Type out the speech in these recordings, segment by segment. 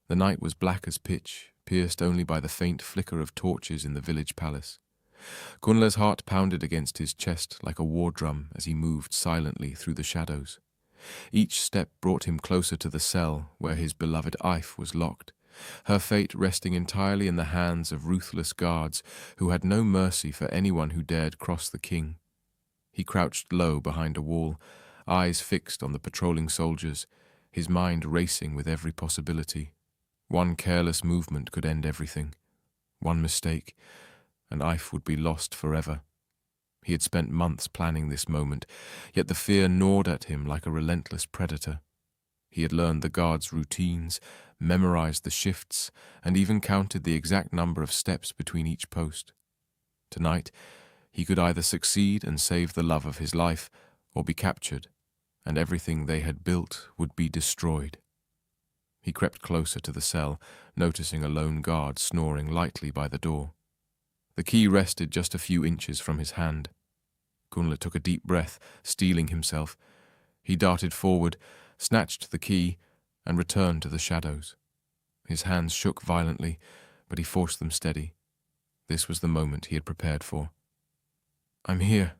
The night was black as pitch, pierced only by the faint flicker of torches in the village palace. Kunle's heart pounded against his chest like a war drum as he moved silently through the shadows. Each step brought him closer to the cell where his beloved Ife was locked, her fate resting entirely in the hands of ruthless guards who had no mercy for anyone who dared cross the king. He crouched low behind a wall, eyes fixed on the patrolling soldiers, his mind racing with every possibility. One careless movement could end everything. One mistake, and Ife would be lost forever. He had spent months planning this moment, yet the fear gnawed at him like a relentless predator. He had learned the guards' routines, memorized the shifts, and even counted the exact number of steps between each post. Tonight, he could either succeed and save the love of his life, or be captured, and everything they had built would be destroyed. He crept closer to the cell, noticing a lone guard snoring lightly by the door. The key rested just a few inches from his hand. Kunle took a deep breath, steeling himself. He darted forward, snatched the key, and returned to the shadows. His hands shook violently, but he forced them steady. This was the moment he had prepared for. "I'm here.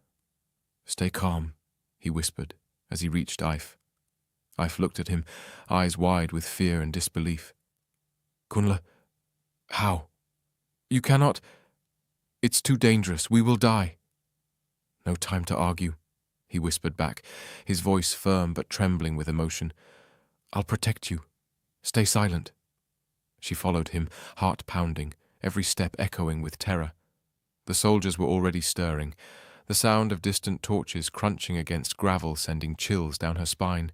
Stay calm," he whispered as he reached Ife. Ife looked at him, eyes wide with fear and disbelief. "Kunle, how? You cannot. It's too dangerous. We will die." "No time to argue," he whispered back, his voice firm but trembling with emotion. "I'll protect you. Stay silent." She followed him, heart pounding, every step echoing with terror. The soldiers were already stirring, the sound of distant torches crunching against gravel sending chills down her spine.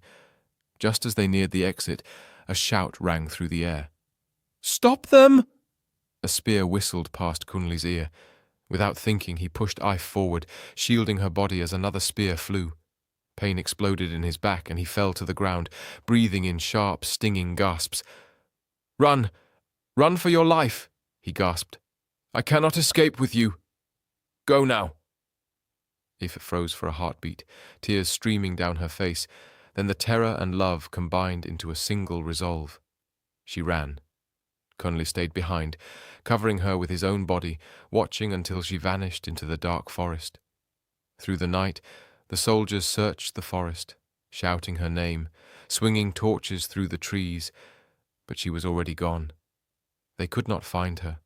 Just as they neared the exit, a shout rang through the air. "Stop them!" A spear whistled past Kunle's ear. Without thinking, he pushed Ife forward, shielding her body as another spear flew. Pain exploded in his back and he fell to the ground, breathing in sharp, stinging gasps. "Run! Run for your life!" he gasped. "I cannot escape with you. Go now." Ife froze for a heartbeat, tears streaming down her face. Then the terror and love combined into a single resolve. She ran. Kunle stayed behind, covering her with his own body, watching until she vanished into the dark forest. Through the night, the soldiers searched the forest, shouting her name, swinging torches through the trees, but she was already gone. They could not find her.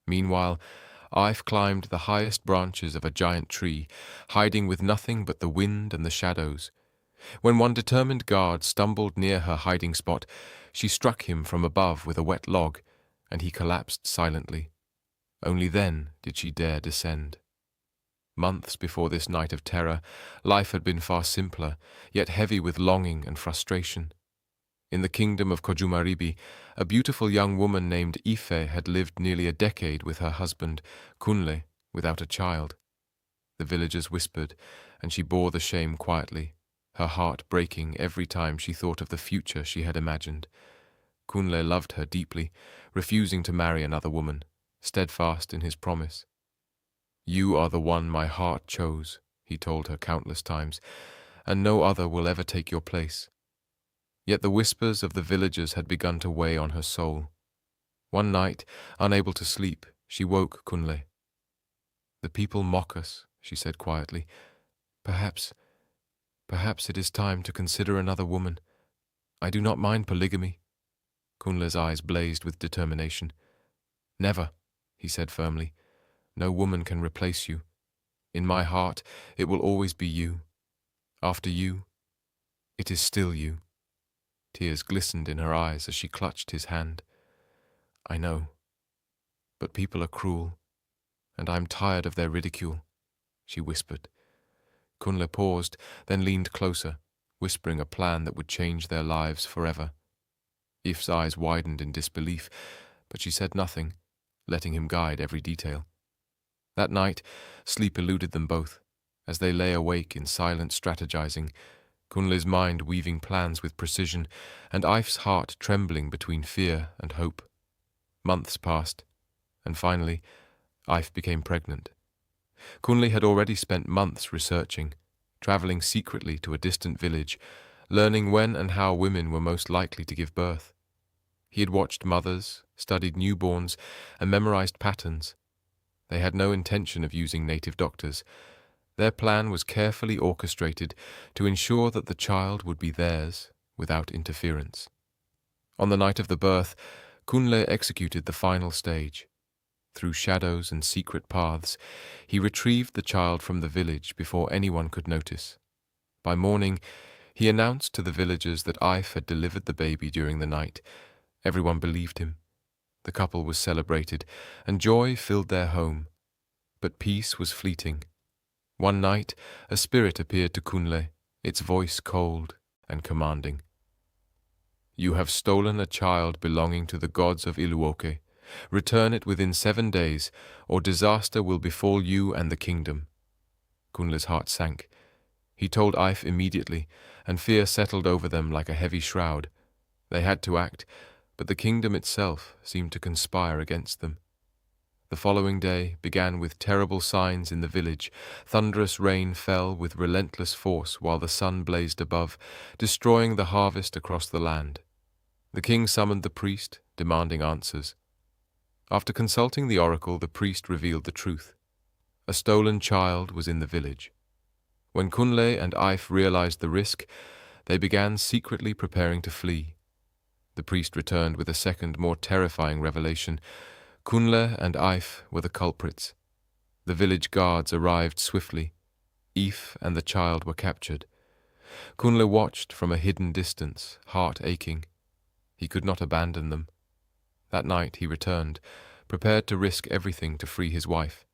Meanwhile, Ife climbed the highest branches of a giant tree, hiding with nothing but the wind and the shadows. When one determined guard stumbled near her hiding spot, she struck him from above with a wet log, and he collapsed silently. Only then did she dare descend. Months before this night of terror, life had been far simpler, yet heavy with longing and frustration. In the kingdom of Kojumaribi, a beautiful young woman named Ife had lived nearly a decade with her husband, Kunle, without a child. The villagers whispered, and she bore the shame quietly, her heart breaking every time she thought of the future she had imagined. Kunle loved her deeply, refusing to marry another woman, steadfast in his promise. "You are the one my heart chose," he told her countless times, "and no other will ever take your place." Yet the whispers of the villagers had begun to weigh on her soul. One night, unable to sleep, she woke Kunle. "The people mock us," she said quietly. Perhaps it is time to consider another woman. I do not mind polygamy." Kunle's eyes blazed with determination. "Never," he said firmly. "No woman can replace you. In my heart, it will always be you. After you, it is still you." Tears glistened in her eyes as she clutched his hand. "I know, but people are cruel, and I am tired of their ridicule," she whispered. Kunle paused, then leaned closer, whispering a plan that would change their lives forever. Ife's eyes widened in disbelief, but she said nothing, letting him guide every detail. That night, sleep eluded them both, as they lay awake in silent strategizing, Kunle's mind weaving plans with precision, and Ife's heart trembling between fear and hope. Months passed, and finally, Ife became pregnant. Kunle had already spent months researching, traveling secretly to a distant village, learning when and how women were most likely to give birth. He had watched mothers, studied newborns, and memorized patterns. They had no intention of using native doctors. Their plan was carefully orchestrated to ensure that the child would be theirs without interference. On the night of the birth, Kunle executed the final stage. Through shadows and secret paths, he retrieved the child from the village before anyone could notice. By morning, he announced to the villagers that Ife had delivered the baby during the night. Everyone believed him. The couple was celebrated, and joy filled their home. But peace was fleeting. One night, a spirit appeared to Kunle, its voice cold and commanding. "You have stolen a child belonging to the gods of Iluoke. Return it within 7 days, or disaster will befall you and the kingdom." Kunle's heart sank. He told Ife immediately, and fear settled over them like a heavy shroud. They had to act, but the kingdom itself seemed to conspire against them. The following day began with terrible signs in the village. Thunderous rain fell with relentless force while the sun blazed above, destroying the harvest across the land. The king summoned the priest, demanding answers. After consulting the oracle, the priest revealed the truth. A stolen child was in the village. When Kunle and Ife realized the risk, they began secretly preparing to flee. The priest returned with a second, more terrifying revelation. Kunle and Ife were the culprits. The village guards arrived swiftly. Ife and the child were captured. Kunle watched from a hidden distance, heart aching. He could not abandon them. That night he returned, prepared to risk everything to free his wife.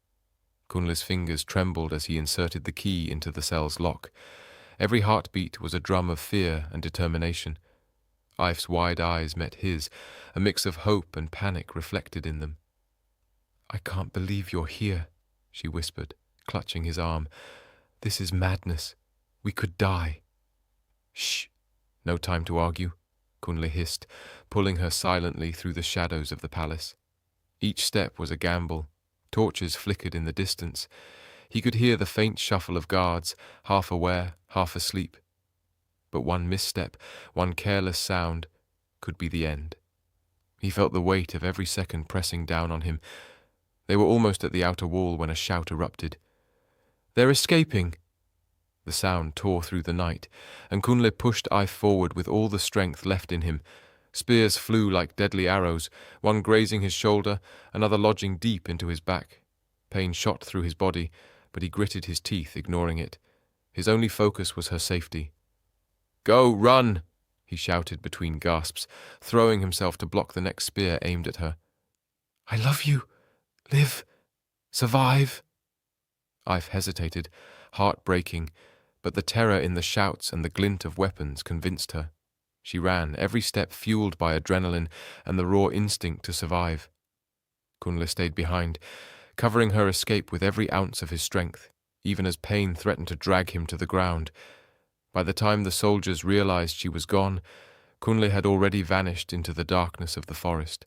Kunle's fingers trembled as he inserted the key into the cell's lock. Every heartbeat was a drum of fear and determination. Ife's wide eyes met his, a mix of hope and panic reflected in them. "I can't believe you're here," she whispered, clutching his arm. "This is madness. We could die." "Shh! No time to argue," Kunle hissed, pulling her silently through the shadows of the palace. Each step was a gamble. Torches flickered in the distance. He could hear the faint shuffle of guards, half aware, half asleep. But one misstep, one careless sound, could be the end. He felt the weight of every second pressing down on him. They were almost at the outer wall when a shout erupted. "They're escaping!" The sound tore through the night, and Kunle pushed Ife forward with all the strength left in him. Spears flew like deadly arrows, one grazing his shoulder, another lodging deep into his back. Pain shot through his body, but he gritted his teeth, ignoring it. His only focus was her safety. "Go, run!" he shouted between gasps, throwing himself to block the next spear aimed at her. "I love you. Live. Survive." Ife hesitated, heart breaking, but the terror in the shouts and the glint of weapons convinced her. She ran, every step fueled by adrenaline and the raw instinct to survive. Kunle stayed behind, covering her escape with every ounce of his strength, even as pain threatened to drag him to the ground. By the time the soldiers realized she was gone, Kunle had already vanished into the darkness of the forest.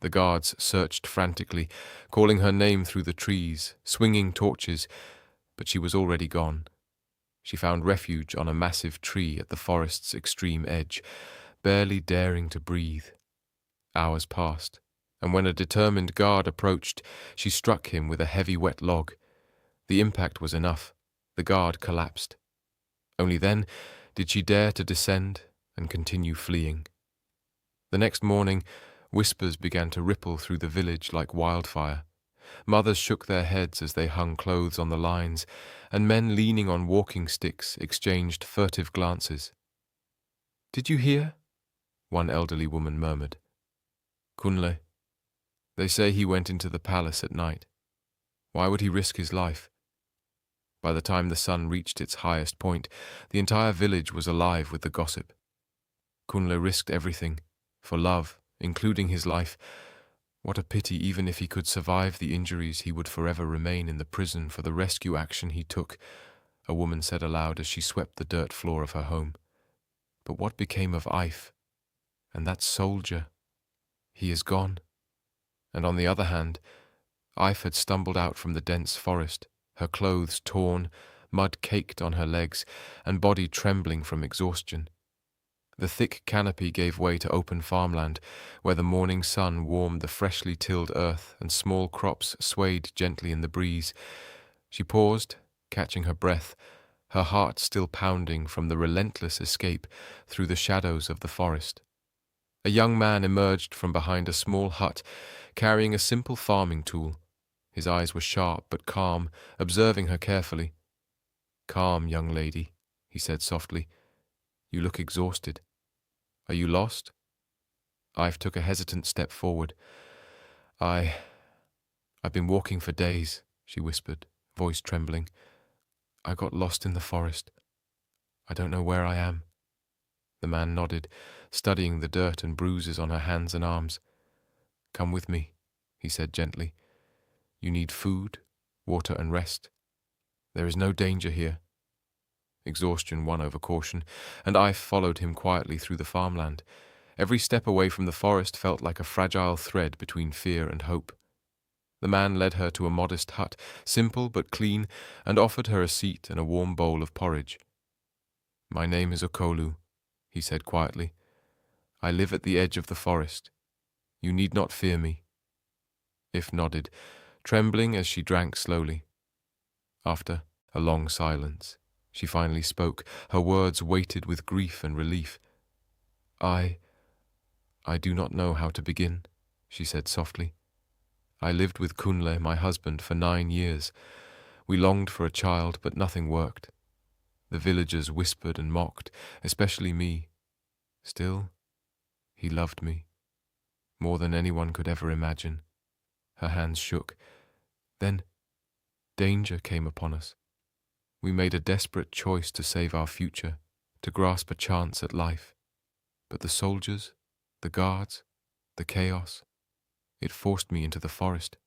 The guards searched frantically, calling her name through the trees, swinging torches, but she was already gone. She found refuge on a massive tree at the forest's extreme edge, barely daring to breathe. Hours passed, and when a determined guard approached, she struck him with a heavy wet log. The impact was enough. The guard collapsed. Only then did she dare to descend and continue fleeing. The next morning, whispers began to ripple through the village like wildfire. Mothers shook their heads as they hung clothes on the lines, and men leaning on walking sticks exchanged furtive glances. "Did you hear?" one elderly woman murmured. "Kunle. They say he went into the palace at night. Why would he risk his life?" By the time the sun reached its highest point, the entire village was alive with the gossip. Kunle risked everything, for love, including his life. What a pity, even if he could survive the injuries, he would forever remain in the prison for the rescue action he took, a woman said aloud as she swept the dirt floor of her home. But what became of Ife? And that soldier? He is gone. And on the other hand, Ife had stumbled out from the dense forest, her clothes torn, mud caked on her legs, and body trembling from exhaustion. The thick canopy gave way to open farmland, where the morning sun warmed the freshly tilled earth and small crops swayed gently in the breeze. She paused, catching her breath, her heart still pounding from the relentless escape through the shadows of the forest. A young man emerged from behind a small hut, carrying a simple farming tool. His eyes were sharp but calm, observing her carefully. "Calm, young lady," he said softly. "You look exhausted. Are you lost?" I've took a hesitant step forward. I've been walking for days," she whispered, voice trembling. "I got lost in the forest. I don't know where I am." The man nodded, studying the dirt and bruises on her hands and arms. "Come with me," he said gently. "You need food, water, and rest. There is no danger here." Exhaustion won over caution, and I followed him quietly through the farmland. Every step away from the forest felt like a fragile thread between fear and hope. The man led her to a modest hut, simple but clean, and offered her a seat and a warm bowl of porridge. "My name is Okolu," he said quietly. "I live at the edge of the forest. You need not fear me." If nodded, trembling as she drank slowly. After a long silence, she finally spoke, her words weighted with grief and relief. I do not know how to begin," she said softly. "I lived with Kunle, my husband, for 9 years. We longed for a child, but nothing worked. The villagers whispered and mocked, especially me. Still, he loved me, more than anyone could ever imagine." Her hands shook. "Then danger came upon us. We made a desperate choice to save our future, to grasp a chance at life. But the soldiers, the guards, the chaos, it forced me into the forest.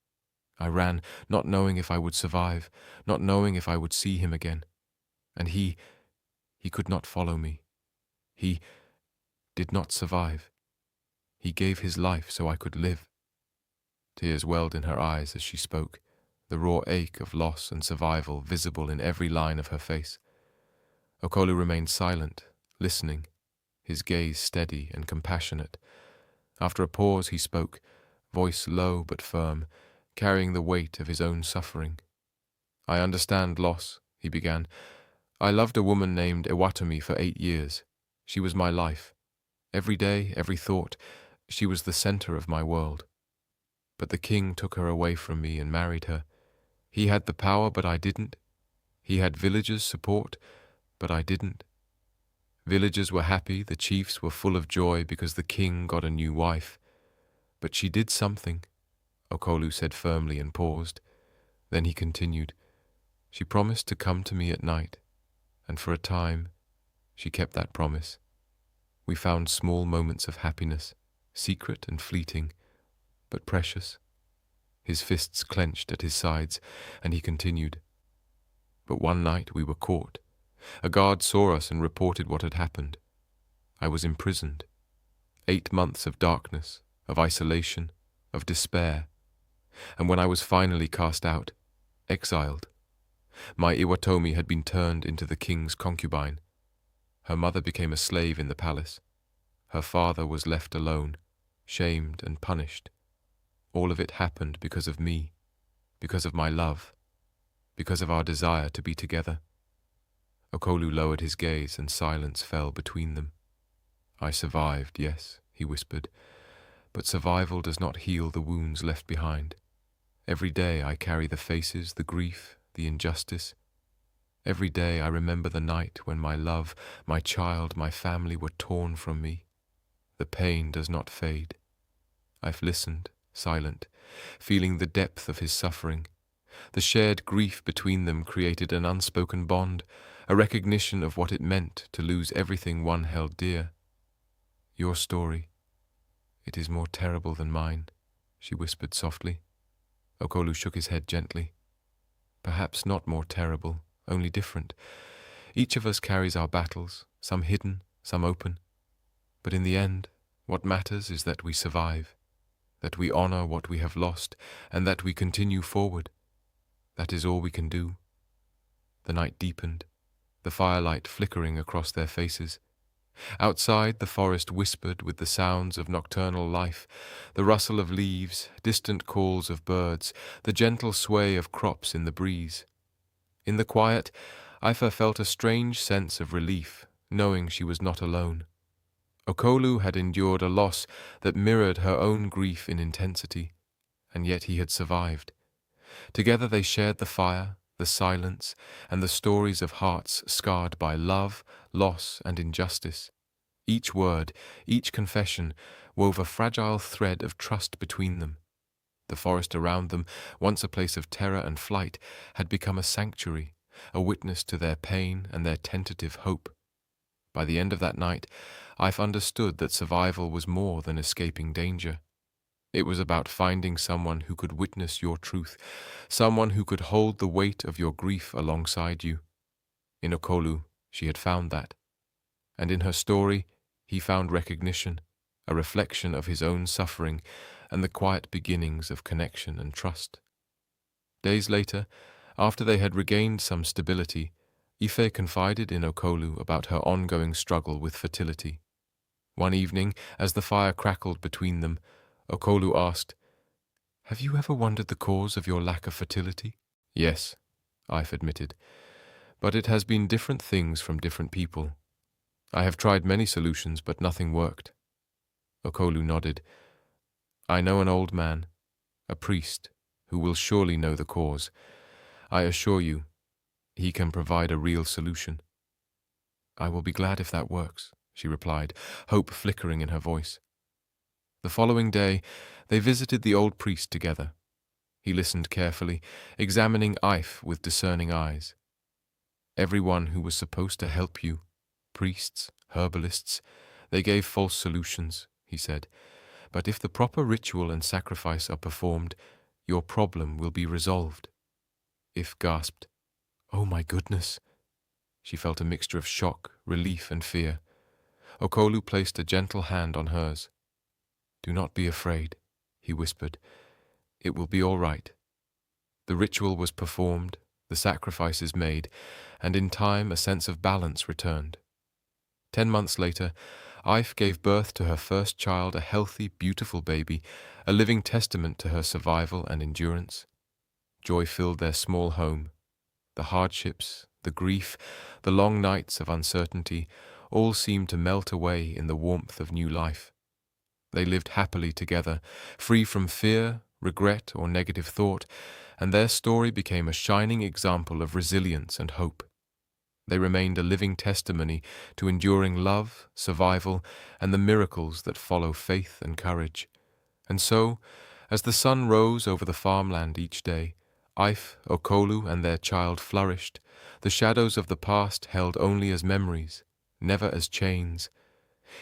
I ran, not knowing if I would survive, not knowing if I would see him again. And he could not follow me. He did not survive. He gave his life so I could live." Tears welled in her eyes as she spoke, the raw ache of loss and survival visible in every line of her face. Okolu remained silent, listening, his gaze steady and compassionate. After a pause he spoke, voice low but firm, carrying the weight of his own suffering. "I understand loss," he began. "I loved a woman named Ewatomi for 8 years. She was my life. Every day, every thought, she was the center of my world. But the king took her away from me and married her. He had the power, but I didn't. He had villagers' support, but I didn't. Villagers were happy, the chiefs were full of joy because the king got a new wife. But she did something," Okolu said firmly and paused. Then he continued. "She promised to come to me at night, and for a time, she kept that promise. We found small moments of happiness, secret and fleeting, but precious." His fists clenched at his sides, and he continued. "But one night we were caught. A guard saw us and reported what had happened. I was imprisoned. 8 months of darkness, of isolation, of despair. And when I was finally cast out, exiled, my Iwatomi had been turned into the king's concubine. Her mother became a slave in the palace. Her father was left alone, shamed and punished. All of it happened because of me, because of my love, because of our desire to be together." Okolu lowered his gaze and silence fell between them. "I survived, yes," he whispered, "but survival does not heal the wounds left behind. Every day I carry the faces, the grief, the injustice. Every day I remember the night when my love, my child, my family were torn from me. The pain does not fade. I've listened, silent, feeling the depth of his suffering. The shared grief between them created an unspoken bond, a recognition of what it meant to lose everything one held dear. Your story, it is more terrible than mine," she whispered softly. Okolu shook his head gently. "Perhaps not more terrible, only different. Each of us carries our battles, some hidden, some open. But in the end, what matters is that we survive, that we honor what we have lost, and that we continue forward. That is all we can do." The night deepened, the firelight flickering across their faces. Outside, the forest whispered with the sounds of nocturnal life, the rustle of leaves, distant calls of birds, the gentle sway of crops in the breeze. In the quiet, Ifa felt a strange sense of relief, knowing she was not alone. Okolu had endured a loss that mirrored her own grief in intensity, and yet he had survived. Together they shared the fire, the silence, and the stories of hearts scarred by love, loss, and injustice. Each word, each confession, wove a fragile thread of trust between them. The forest around them, once a place of terror and flight, had become a sanctuary, a witness to their pain and their tentative hope. By the end of that night, I've understood that survival was more than escaping danger. It was about finding someone who could witness your truth, someone who could hold the weight of your grief alongside you. In Okolu, she had found that. And in her story, he found recognition, a reflection of his own suffering, and the quiet beginnings of connection and trust. Days later, after they had regained some stability, Ife confided in Okolu about her ongoing struggle with fertility. One evening, as the fire crackled between them, Okolu asked, "Have you ever wondered the cause of your lack of fertility?" "Yes," Ife admitted, "but it has been different things from different people. I have tried many solutions, but nothing worked." Okolu nodded. "I know an old man, a priest, who will surely know the cause. I assure you, he can provide a real solution." "I will be glad if that works," she replied, hope flickering in her voice. The following day, they visited the old priest together. He listened carefully, examining Ife with discerning eyes. "Everyone who was supposed to help you, priests, herbalists, they gave false solutions," he said. "But if the proper ritual and sacrifice are performed, your problem will be resolved." Ife gasped, "Oh my goodness!" She felt a mixture of shock, relief, and fear. Okolu placed a gentle hand on hers. "Do not be afraid," he whispered. "It will be all right." The ritual was performed, the sacrifices made, and in time a sense of balance returned. 10 months later, Ife gave birth to her first child, a healthy, beautiful baby, a living testament to her survival and endurance. Joy filled their small home. The hardships, the grief, the long nights of uncertainty, all seemed to melt away in the warmth of new life. They lived happily together, free from fear, regret, or negative thought, and their story became a shining example of resilience and hope. They remained a living testimony to enduring love, survival, and the miracles that follow faith and courage. And so, as the sun rose over the farmland each day, Ife, Okolu, and their child flourished, the shadows of the past held only as memories, never as chains.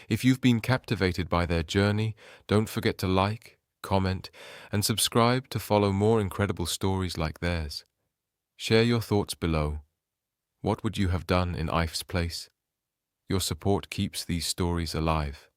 If you've been captivated by their journey, don't forget to like, comment, and subscribe to follow more incredible stories like theirs. Share your thoughts below. What would you have done in Ife's place? Your support keeps these stories alive.